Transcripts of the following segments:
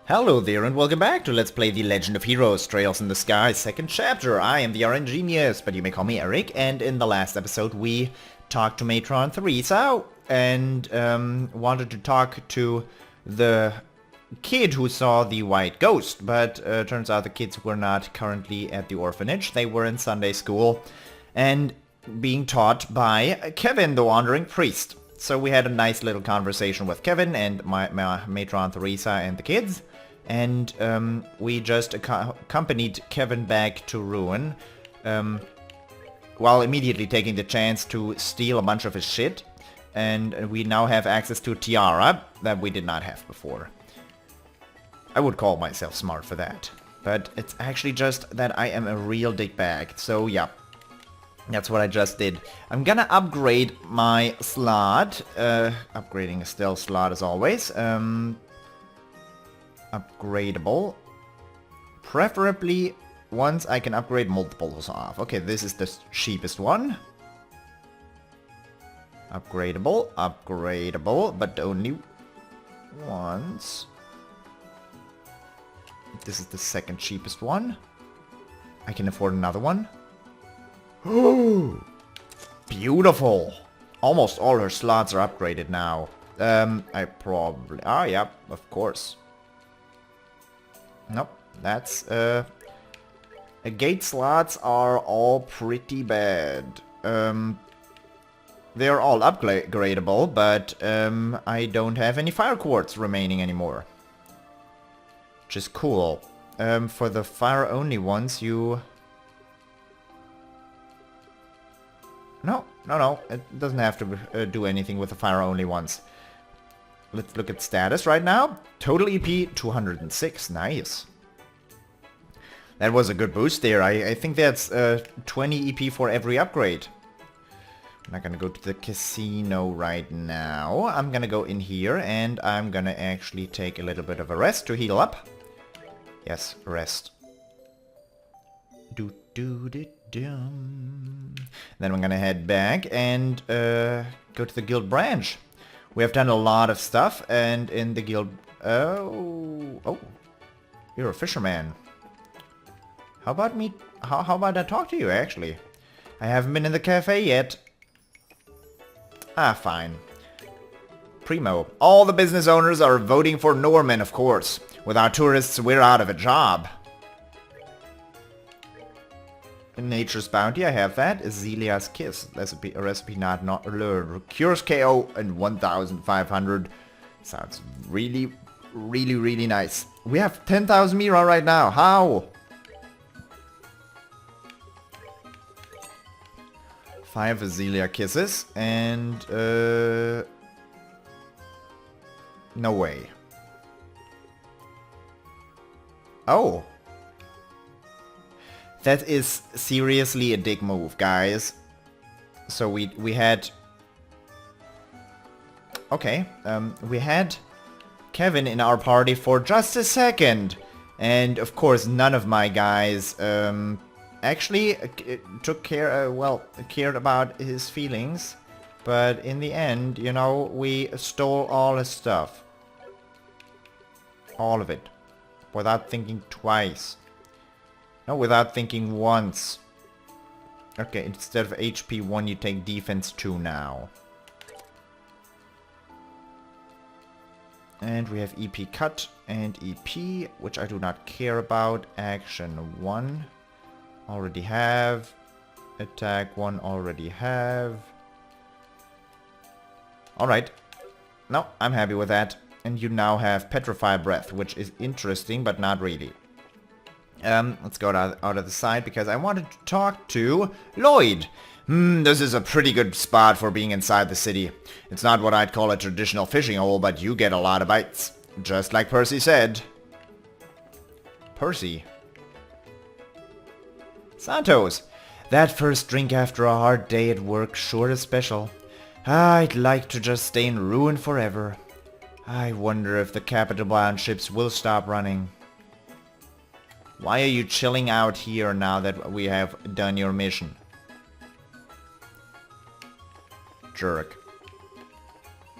Hello there and welcome back to Let's Play The Legend of Heroes, Trails in the Sky, second chapter. I am the RNGenius, but you may call me Eric, and in the last episode we talked to Matron Theresa and wanted to talk to the kid who saw the white ghost, but turns out the kids were not currently at the orphanage. They were in Sunday school and being taught by Kevin, the wandering priest. So we had a nice little conversation with Kevin and my Matron Theresa and the kids. And we just accompanied Kevin back to Ruin, while immediately taking the chance to steal a bunch of his shit. And we now have access to a tiara that we did not have before. I would call myself smart for that. But it's actually just that I am a real dickbag. So yeah, that's what I just did. I'm gonna upgrade my slot. Upgrading Estelle slot as always. Upgradable. Preferably once I can upgrade multiples off. Okay, this is the cheapest one. Upgradable, upgradable, but only once. This is the second cheapest one. I can afford another one. Oh, beautiful. Almost all her slots are upgraded now. I probably... Ah, yeah, of course. Nope, that's, gate slots are all pretty bad. They're all upgradable, but, I don't have any fire quartz remaining anymore. Which is cool. For the fire-only ones, you... No, it doesn't have to do anything with the fire-only ones. Let's look at status right now. Total EP 206. Nice. That was a good boost there. I think that's 20 EP for every upgrade. I'm not gonna go to the casino right now. I'm gonna go in here and I'm gonna actually take a little bit of a rest to heal up. Yes, rest. Then I'm gonna head back and go to the guild branch. We have done a lot of stuff, and in the guild... Oh, you're a fisherman. How about me... How about I talk to you, actually? I haven't been in the cafe yet. Ah, fine. Primo. All the business owners are voting for Norman, of course. Without tourists, we're out of a job. Nature's Bounty, I have that. Zelia's Kiss. A recipe not learned. Cures KO and 1,500. Sounds really nice. We have 10,000 Mira right now. How? 5 Zelia Kisses and... no way. Oh. That is seriously a dick move, guys. So we had... Okay, we had Kevin in our party for just a second. And of course none of my guys actually took care, cared about his feelings. But in the end, you know, we stole all his stuff. All of it. Without thinking twice. No, without thinking once. Okay, instead of HP 1, you take defense 2 now. And we have EP cut and EP, which I do not care about. Action 1. Already have. Attack 1 already have. Alright. No, I'm happy with that. And you now have Petrify Breath, which is interesting, but not really. Let's go out of the side because I wanted to talk to Lloyd. This is a pretty good spot for being inside the city. It's not what I'd call a traditional fishing hole, but you get a lot of bites. Just like Percy said. Percy? Santos. That first drink after a hard day at work sure is special. I'd like to just stay in Ruin forever. I wonder if the capital bound ships will stop running. Why are you chilling out here now that we have done your mission? Jerk.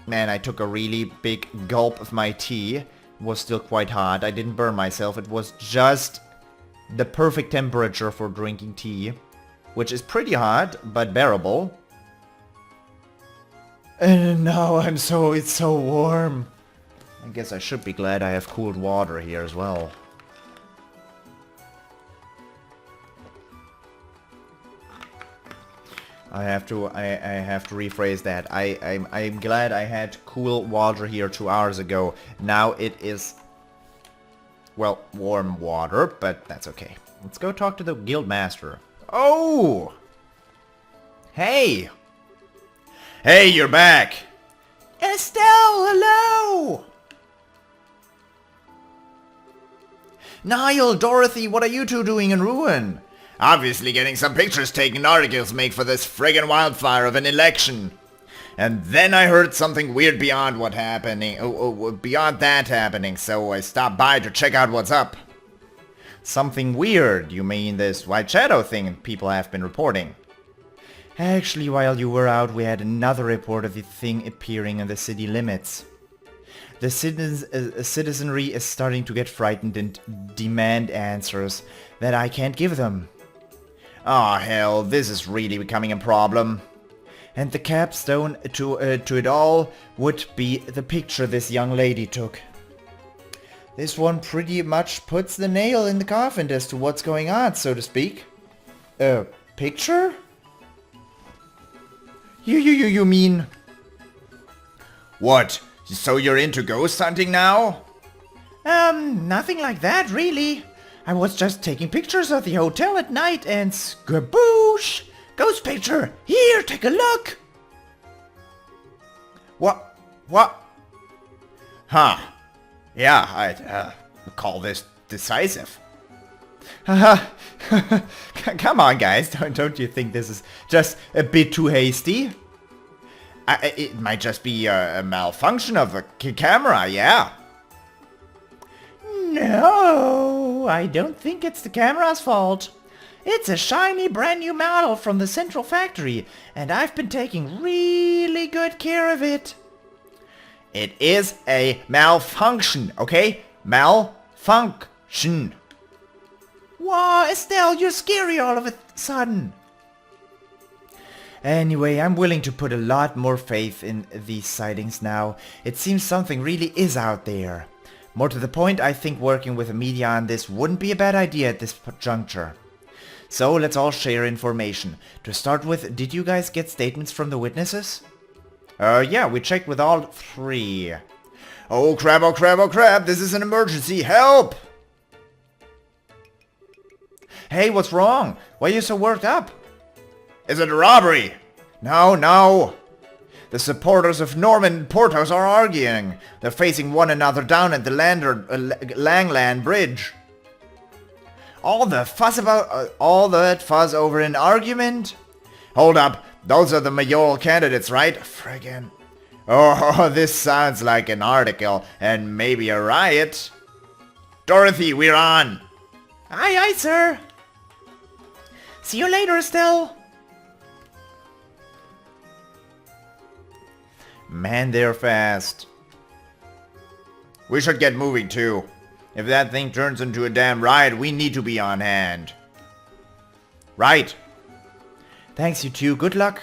Man, I took a really big gulp of my tea was still quite hot. I didn't burn myself. It was just the perfect temperature for drinking tea, which is pretty hot, but bearable. And now it's so warm. I guess I should be glad I have cooled water here as well. I have to rephrase that. I'm glad I had cool water here 2 hours ago. Now it is, well, warm water, but that's okay. Let's go talk to the guild master. Oh! Hey! Hey, you're back! Estelle, hello! Niall, Dorothy, what are you two doing in Ruin? Obviously getting some pictures taken articles make for this friggin' wildfire of an election. And then I heard something weird beyond what happening, beyond that happening, so I stopped by to check out what's up. Something weird? You mean this white shadow thing people have been reporting? Actually, while you were out, we had another report of the thing appearing in the city limits. The citizenry is starting to get frightened and demand answers that I can't give them. Oh hell, this is really becoming a problem. And the capstone to it all would be the picture this young lady took. This one pretty much puts the nail in the coffin as to what's going on, so to speak. A picture? You mean... What? So you're into ghost hunting now? Nothing like that, really. I was just taking pictures of the hotel at night and skaboosh! Ghost picture! Here, take a look! What? Huh. Yeah, I'd call this decisive. Come on, guys, don't you think this is just a bit too hasty? It might just be a malfunction of the camera, yeah. No, I don't think it's the camera's fault. It's a shiny brand new model from the central factory, and I've been taking really good care of it. It is a malfunction, okay? Malfunction. Wow, Estelle, you're scary all of a sudden. Anyway, I'm willing to put a lot more faith in these sightings now. It seems something really is out there. More to the point, I think working with the media on this wouldn't be a bad idea at this juncture. So let's all share information. To start with, did you guys get statements from the witnesses? Yeah, we checked with all 3. Oh crap, this is an emergency, help! Hey, what's wrong? Why are you so worked up? Is it a robbery? No. The supporters of Norman Porthos are arguing. They're facing one another down at the Langland Bridge. All that fuss over an argument? Hold up, those are the mayoral candidates, right? Friggin'. Oh, this sounds like an article, and maybe a riot. Dorothy, we're on. Aye, sir. See you later, Estelle. Man, they're fast. We should get moving too. If that thing turns into a damn riot, we need to be on hand. Right. Thanks, you two. Good luck.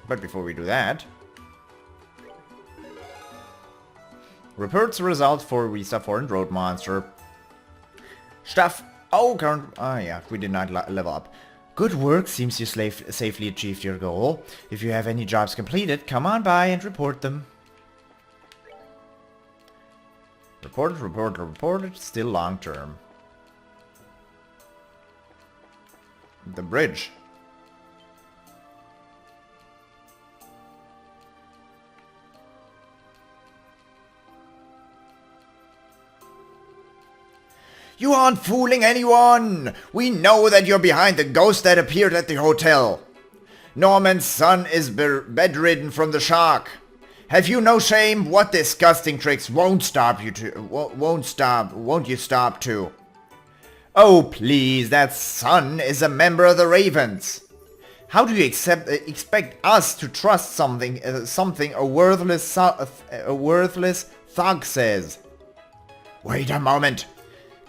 But before we do that... reports the results for Risa Foreign Road Monster. Stuff. Oh, current... oh yeah, we did not level up. Good work, seems you safely achieved your goal. If you have any jobs completed, come on by and report them. Reported, still long term. The bridge. You aren't fooling anyone! We know that you're behind the ghost that appeared at the hotel. Norman's son is bedridden from the shock. Have you no shame? What disgusting tricks won't you stop to? Oh please, that son is a member of the Ravens. How do you expect us to trust something a worthless thug says? Wait a moment.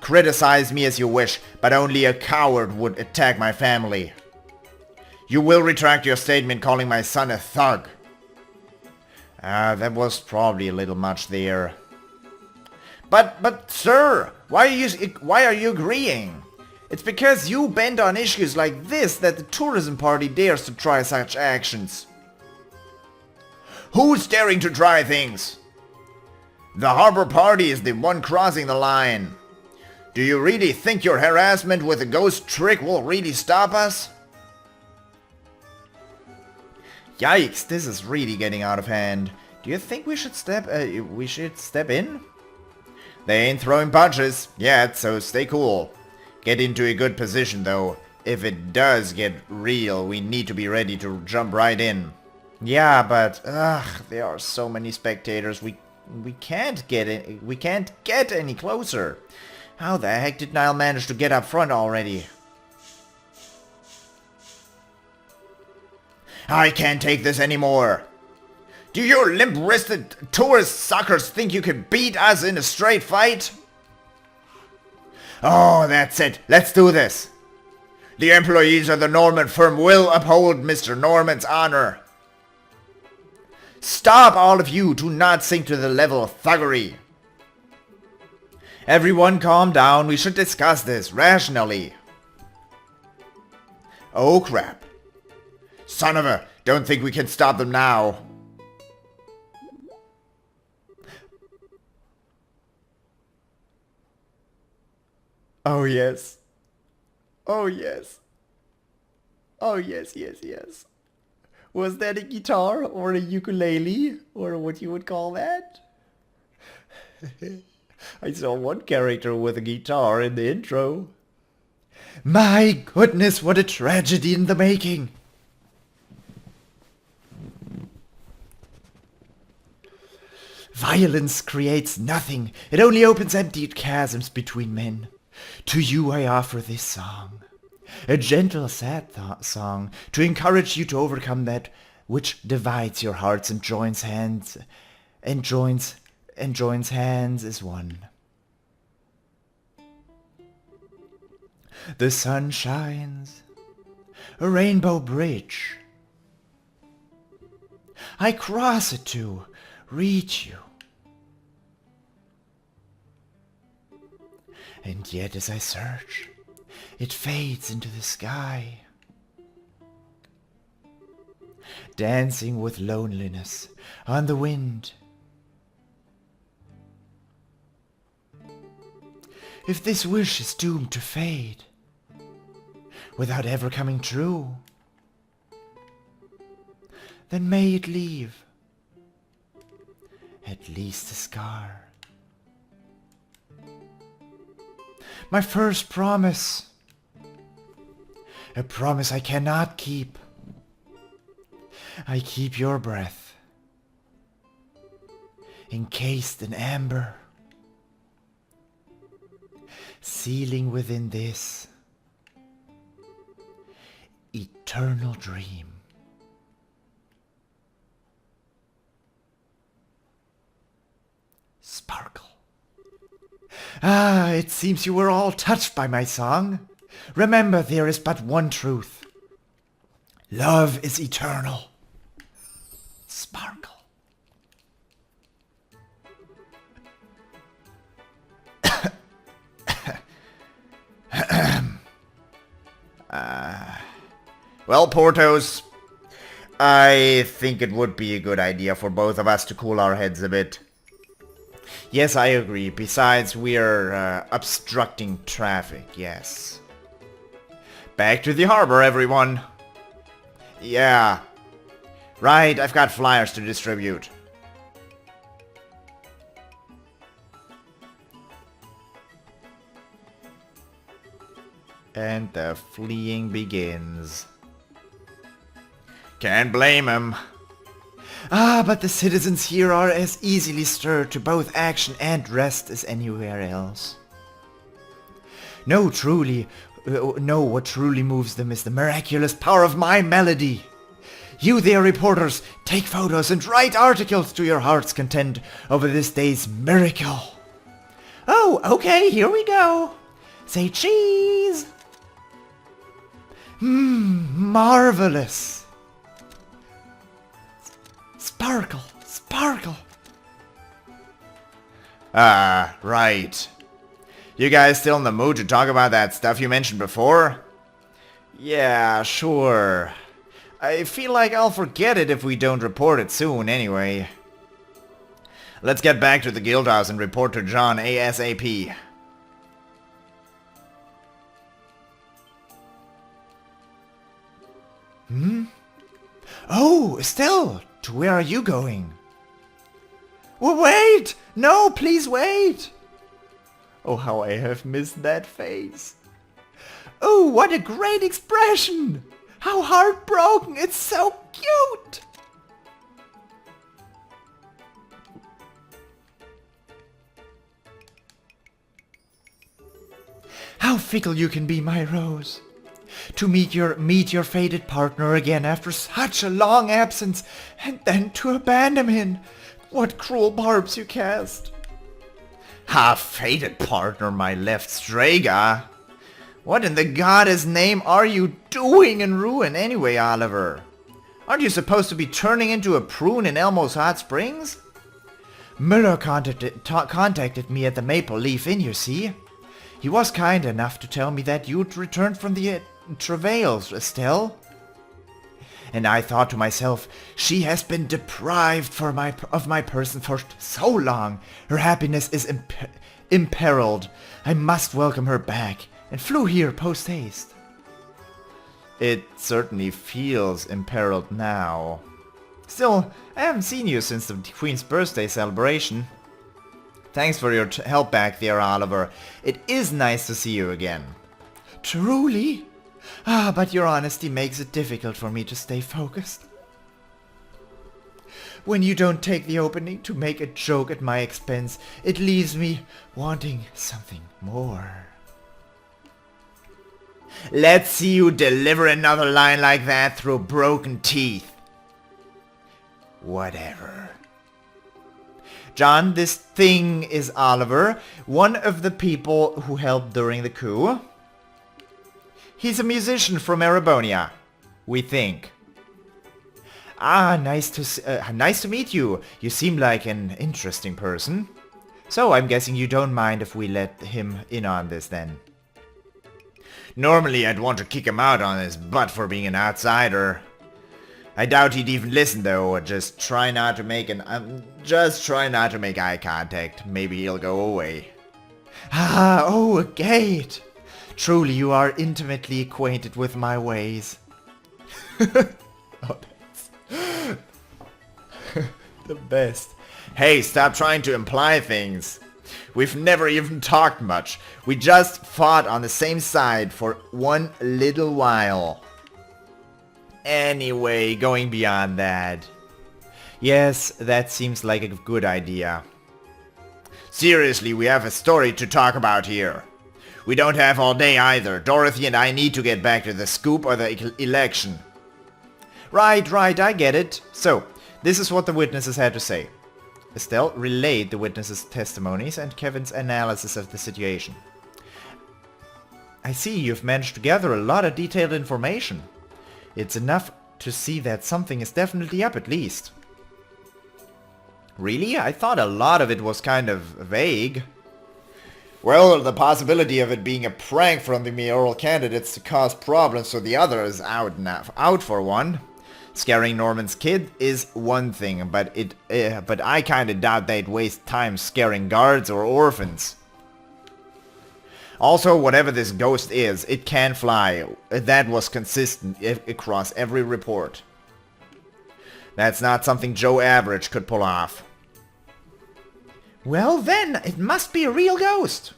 Criticize me as you wish, but only a coward would attack my family. You will retract your statement calling my son a thug. That was probably a little much there. But sir, why are you agreeing? It's because you bend on issues like this that the tourism party dares to try such actions. Who's daring to try things? The harbor party is the one crossing the line. Do you really think your harassment with a ghost trick will really stop us? Yikes, this is really getting out of hand. Do you think we should step in? They ain't throwing punches yet, so stay cool. Get into a good position though. If it does get real, we need to be ready to jump right in. Yeah, but there are so many spectators. We can't get any closer. How the heck did Niall manage to get up front already? I can't take this anymore. Do you limp-wristed tourist suckers think you can beat us in a straight fight? Oh, that's it. Let's do this. The employees of the Norman firm will uphold Mr. Norman's honor. Stop, all of you. Do not sink to the level of thuggery. Everyone calm down. We should discuss this rationally. Oh, crap. Son of a... Don't think we can stop them now. Oh, yes. Oh, yes. Oh, yes, yes, yes. Was that a guitar or a ukulele? Or what you would call that? I saw one character with a guitar in the intro. My goodness, what a tragedy in the making. Violence creates nothing. It only opens empty chasms between men. To you I offer this song. A gentle, sad song to encourage you to overcome that which divides your hearts and joins hands as one. The sun shines, a rainbow bridge. I cross it to reach you. And yet as I search, it fades into the sky, dancing with loneliness on the wind. If this wish is doomed to fade, without ever coming true, then may it leave at least a scar. My first promise, a promise I cannot keep. I keep your breath, encased in amber, sealing within this eternal dream. Sparkle. Ah, it seems you were all touched by my song. Remember, there is but one truth. Love is eternal. Sparkle. Well, Porthos, I think it would be a good idea for both of us to cool our heads a bit. Yes, I agree. Besides, we're obstructing traffic, yes. Back to the harbor, everyone. Yeah. Right, I've got flyers to distribute. And the fleeing begins. Can't blame him. Ah, but the citizens here are as easily stirred to both action and rest as anywhere else. No, truly, No, what truly moves them is the miraculous power of my melody. You there, reporters, take photos and write articles to your heart's content over this day's miracle. Oh, okay, here we go. Say cheese. Marvelous. Sparkle, sparkle. Ah, right. You guys still in the mood to talk about that stuff you mentioned before? Yeah, sure. I feel like I'll forget it if we don't report it soon anyway. Let's get back to the guild house and report to John ASAP. Oh, Estelle, to where are you going? Well, wait! No, please wait! Oh, how I have missed that face. Oh, what a great expression! How heartbroken! It's so cute! How fickle you can be, my rose. To meet your fated partner again after such a long absence, and then to abandon him. What cruel barbs you cast. Ha, fated partner, my left Strega. What in the goddess name are you doing in Ruin anyway, Oliver? Aren't you supposed to be turning into a prune in Elmo's Hot Springs? Miller contacted me at the Maple Leaf Inn, you see. He was kind enough to tell me that you'd returned from the travails, Estelle. And I thought to myself, she has been deprived of my person for so long. Her happiness is imperiled. I must welcome her back, and flew here post-haste. It certainly feels imperiled now. Still, I haven't seen you since the Queen's birthday celebration. Thanks for your help back there, Oliver. It is nice to see you again. Truly? Ah, but your honesty makes it difficult for me to stay focused. When you don't take the opening to make a joke at my expense, it leaves me wanting something more. Let's see you deliver another line like that through broken teeth. Whatever. John, this thing is Oliver, one of the people who helped during the coup. He's a musician from Erebonia, we think. Ah, nice to meet you. You seem like an interesting person. So I'm guessing you don't mind if we let him in on this then. Normally I'd want to kick him out on his butt for being an outsider. I doubt he'd even listen though. Just try not to make eye contact. Maybe he'll go away. Ah, oh, a gate. Truly you are intimately acquainted with my ways. Oh, that's the best. Hey, stop trying to imply things. We've never even talked much. We just fought on the same side for one little while. Anyway, going beyond that. Yes, that seems like a good idea. Seriously, we have a story to talk about here. We don't have all day either. Dorothy and I need to get back to the scoop or the election. Right, I get it. So, this is what the witnesses had to say. Estelle relayed the witnesses' testimonies and Kevin's analysis of the situation. I see you've managed to gather a lot of detailed information. It's enough to see that something is definitely up at least. Really? I thought a lot of it was kind of vague. Well, the possibility of it being a prank from the mayoral candidates to cause problems for the others out for one. Scaring Norman's kid is one thing, but I kinda doubt they'd waste time scaring guards or orphans. Also, whatever this ghost is, it can fly. That was consistent across every report. That's not something Joe Average could pull off. Well then, it must be a real ghost.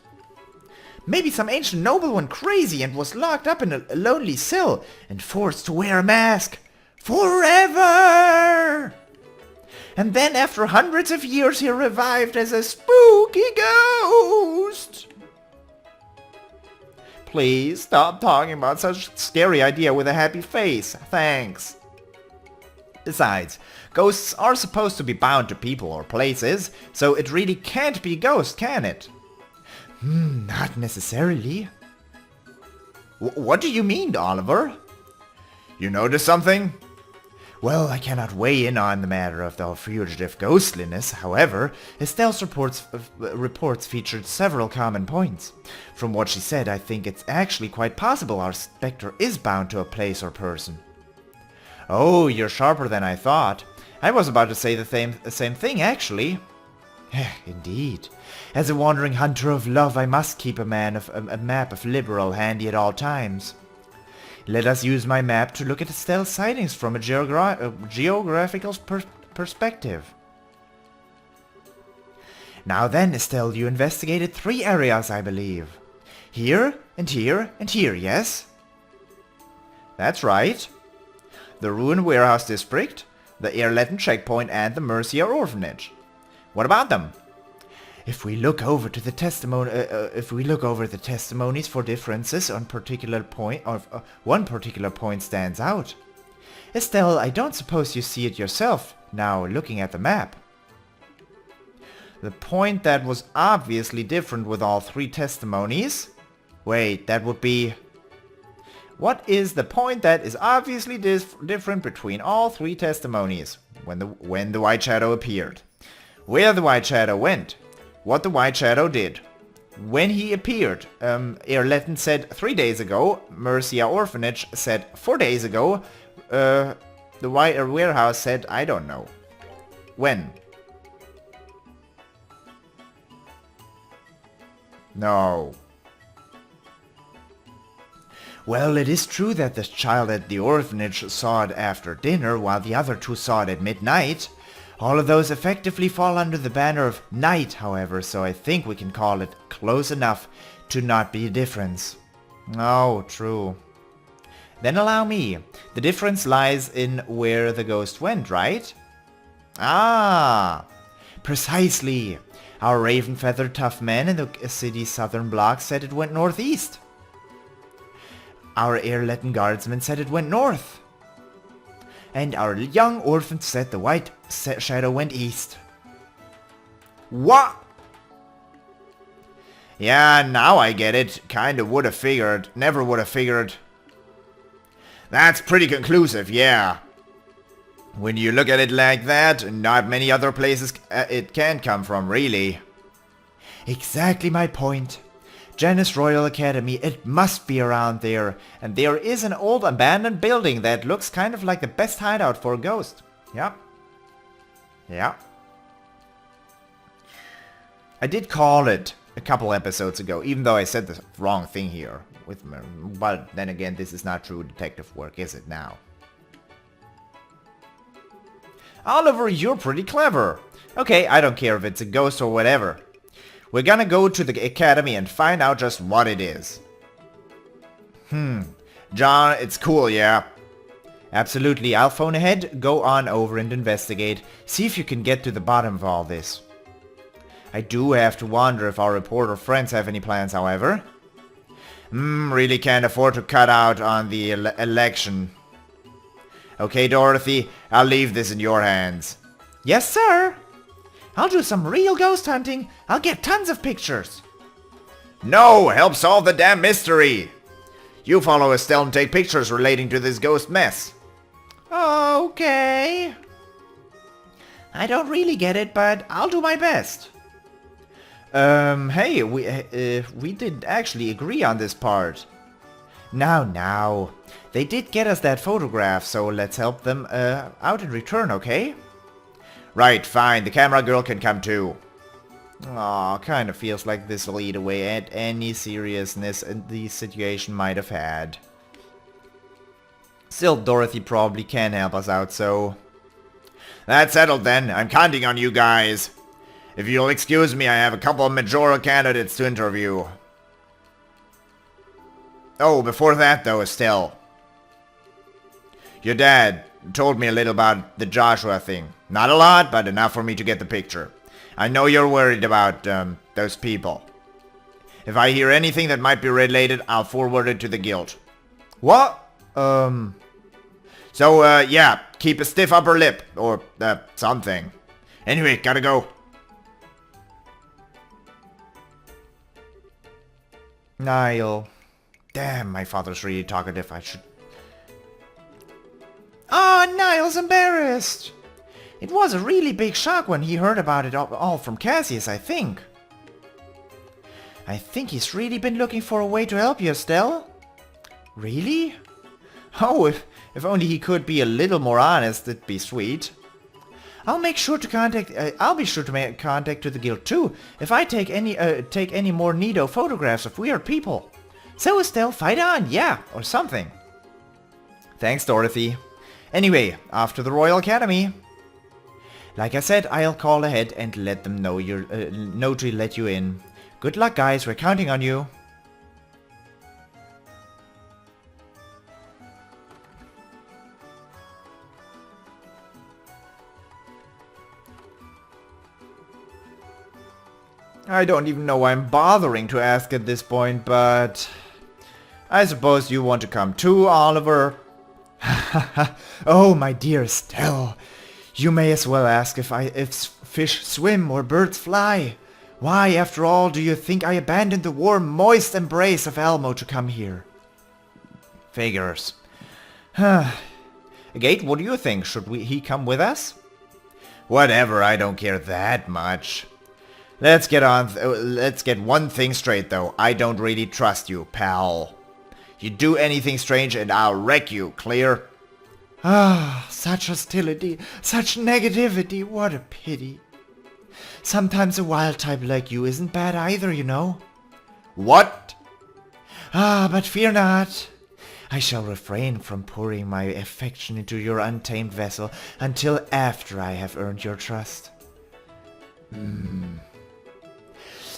Maybe some ancient noble went crazy and was locked up in a lonely cell and forced to wear a mask. Forever! And then after hundreds of years he revived as a spooky ghost. please, stop talking about such a scary idea with a happy face. Thanks. Besides, ghosts are supposed to be bound to people or places, so it really can't be a ghost, can it? Not necessarily. What do you mean, Oliver? You notice something? Well, I cannot weigh in on the matter of the fugitive ghostliness. However, Estelle's reports featured several common points. From what she said, I think it's actually quite possible our spectre is bound to a place or person. Oh, you're sharper than I thought. I was about to say the same thing, actually. Indeed. As a wandering hunter of love, I must keep a map of Liberl handy at all times. Let us use my map to look at Estelle's sightings from a geographical perspective. Now then, Estelle, you investigated 3 areas, I believe. Here, and here, and here, yes? That's right. The Ruin Warehouse District, the Airletten Checkpoint, and the Mercia Orphanage. What about them? If we look over the testimonies for differences on one particular point stands out. Estelle, I don't suppose you see it yourself now looking at the map. The point that was obviously different with all 3 testimonies? Wait, that would be... What is the point that is obviously different between all 3 testimonies? When the White Shadow appeared. Where the White Shadow went. What the White Shadow did. When he appeared. Airletten said 3 days ago. Mercia Orphanage said 4 days ago. The White Warehouse said I don't know. When? No. Well, it is true that the child at the orphanage saw it after dinner, while the other 2 saw it at midnight. All of those effectively fall under the banner of night, however, so I think we can call it close enough to not be a difference. Oh, true. Then allow me. The difference lies in where the ghost went, right? Ah, precisely. Our raven-feathered tough man in the city's southern block said it went northeast. Our Airletten guardsman said it went north. And our young orphan said the White Shadow went east. What? Yeah, now I get it. Kinda woulda figured. Never woulda figured. That's pretty conclusive, yeah. When you look at it like that, not many other places it can come from, really. Exactly my point. Janus Royal Academy, it must be around there. And there is an old abandoned building that looks kind of like the best hideout for a ghost. Yep. Yeah. I did call it a couple episodes ago, even though I said the wrong thing here. But then again, this is not true detective work, is it now? Oliver, you're pretty clever. Okay, I don't care if it's a ghost or whatever. We're gonna go to the academy and find out just what it is. John, it's cool, yeah? Absolutely, I'll phone ahead, go on over and investigate. See if you can get to the bottom of all this. I do have to wonder if our reporter friends have any plans, however. Really can't afford to cut out on the election. Okay, Dorothy, I'll leave this in your hands. Yes, sir. I'll do some real ghost hunting. I'll get tons of pictures. No, help solve the damn mystery. You follow Estelle and take pictures relating to this ghost mess. Okay. I don't really get it, but I'll do my best. Hey, we did actually agree on this part. Now. They did get us that photograph, so let's help them out in return, okay? Right, fine. The camera girl can come too. Aw, kind of feels like this will eat away at any seriousness the situation might have had. Still, Dorothy probably can help us out, so... That's settled then. I'm counting on you guys. If you'll excuse me, I have a couple of majoral candidates to interview. Oh, before that though, Estelle. Your dad told me a little about the Joshua thing. Not a lot, but enough for me to get the picture. I know you're worried about those people. If I hear anything that might be related, I'll forward it to the guild. What? So, yeah, keep a stiff upper lip, or, something. Anyway, gotta go. Niall. Damn, my father's really talkative, I should... Oh, Niall's embarrassed! It was a really big shock when he heard about it all from Cassius, I think. I think he's really been looking for a way to help you, Estelle. Really? Oh, if only he could be a little more honest, it'd be sweet. I'll make sure to contact. I'll be sure to make contact to the guild too. If I take any more neato photographs of weird people. So Estelle, fight on, yeah, or something. Thanks, Dorothy. Anyway, off to the Royal Academy. Like I said, I'll call ahead and let them know know to let you in. Good luck, guys. We're counting on you. I don't even know why I'm bothering to ask at this point, but... I suppose you want to come too, Oliver? Oh, my dear Estelle. You may as well ask if fish swim or birds fly. Why, after all, do you think I abandoned the warm, moist embrace of Elmo to come here? Figures. Gate, what do you think? Should he come with us? Whatever, I don't care that much. Let's get one thing straight, though. I don't really trust you, pal. You do anything strange and I'll wreck you, clear? Ah, such hostility, such negativity, what a pity. Sometimes a wild type like you isn't bad either, you know. What? Ah, but fear not. I shall refrain from pouring my affection into your untamed vessel until after I have earned your trust.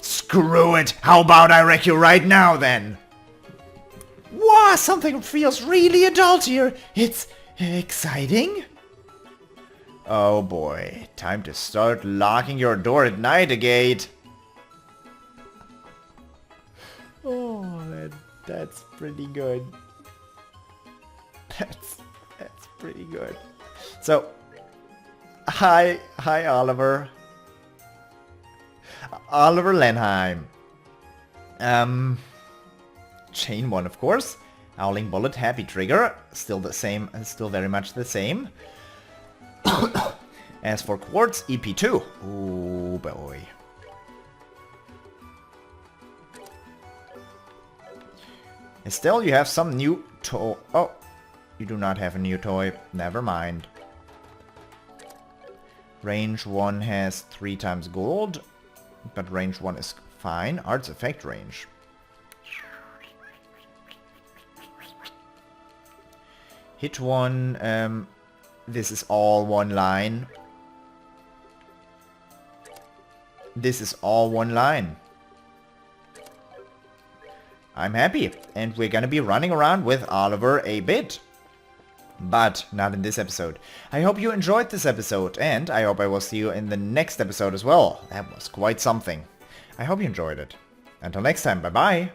Screw it! How about I wreck you right now, then? Wow, something feels really adult here. It's exciting. Oh boy, time to start locking your door at night, Agate. Oh, that's pretty good. That's pretty good. So, hi Oliver. Oliver Lenheim. Chain 1, of course. Owling Bullet, Happy Trigger. Still the same, still very much the same. As for Quartz, EP2. Oh boy. Estelle, you have some new toy. Oh, you do not have a new toy. Never mind. Range 1 has 3 times gold. But range 1 is fine. Arts effect range. Hit 1. This is all one line. This is all one line. I'm happy. And we're gonna be running around with Oliver a bit. But not in this episode. I hope you enjoyed this episode, and I hope I will see you in the next episode as well. That was quite something. I hope you enjoyed it. Until next time, bye bye!